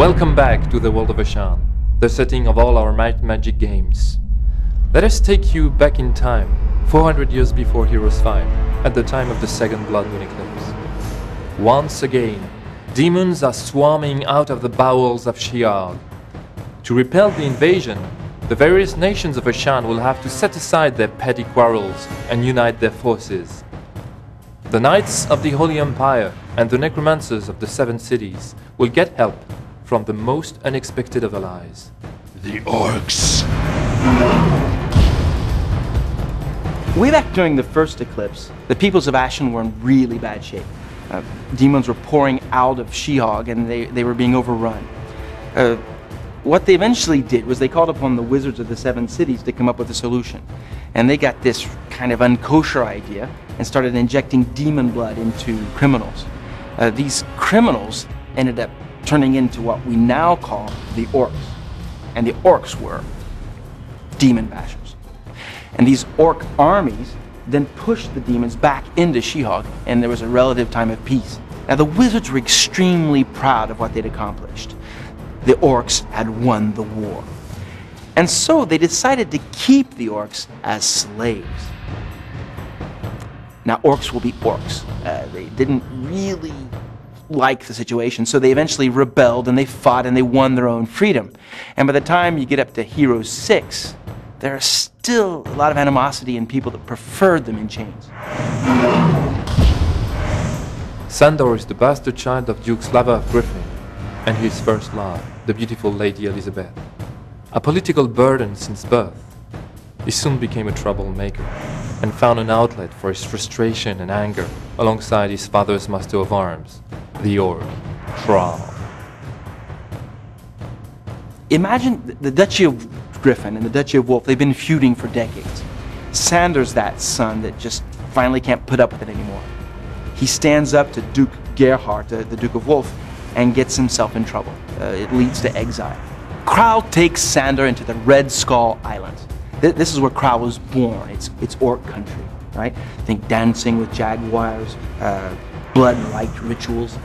Welcome back to the world of Ashan, the setting of all our magic games. Let us take you back in time, 400 years before Heroes 5, at the time of the second Blood Moon eclipse. Once again, demons are swarming out of the bowels of Sheol. To repel the invasion, the various nations of Ashan will have to set aside their petty quarrels and unite their forces. The Knights of the Holy Empire and the Necromancers of the Seven Cities will get help from the most unexpected of allies. The Orks. Way back during the first eclipse, the peoples of Ashan were in really bad shape. Demons were pouring out of Sheol and they were being overrun. What they eventually did was they called upon the wizards of the Seven Cities to come up with a solution. And they got this kind of unkosher idea and started injecting demon blood into criminals. These criminals ended up turning into what we now call the Orks. And the Orks were demon bashers. And these Ork armies then pushed the demons back into Sheol, and there was a relative time of peace. Now the wizards were extremely proud of what they'd accomplished. The Orks had won the war. And so they decided to keep the Orks as slaves. Now Orks will be Orks. They didn't really like the situation, so they eventually rebelled and they fought and they won their own freedom. And by the time you get up to Heroes 6, there is still a lot of animosity in people that preferred them in chains. Sandor is the bastard child of Duke Slava of Griffin and his first love, the beautiful Lady Elizabeth. A political burden since birth, he soon became a troublemaker and found an outlet for his frustration and anger alongside his father's master of arms, the Ork, Thrall. Imagine the Duchy of Griffin and the Duchy of Wolf, they've been feuding for decades. Sandor's that son that just finally can't put up with it anymore. He stands up to Duke Gerhard, the Duke of Wolf, and gets himself in trouble. It leads to exile. Krau takes Sandor into the Red Skull Islands. This is where Krau was born. It's Ork country, right? Think dancing with jaguars, blood-like rituals.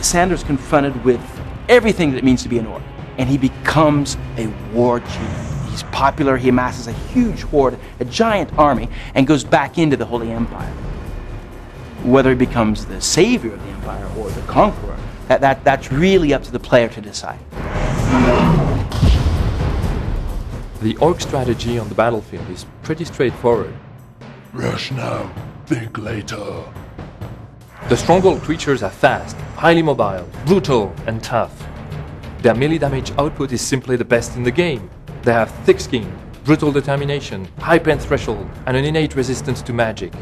Sandor's confronted with everything that it means to be an Ork, and he becomes a war chief. He's popular, he amasses a huge horde, a giant army, and goes back into the Holy Empire. Whether he becomes the savior of the Empire or the conqueror, that's really up to the player to decide. The Ork strategy on the battlefield is pretty straightforward. Rush now, think later. The stronghold creatures are fast, highly mobile, brutal, and tough. Their melee damage output is simply the best in the game. They have thick skin, brutal determination, high pain threshold, and an innate resistance to magic.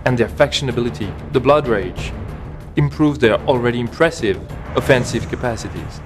And their faction ability, the Blood Rage, improves their already impressive offensive capacities.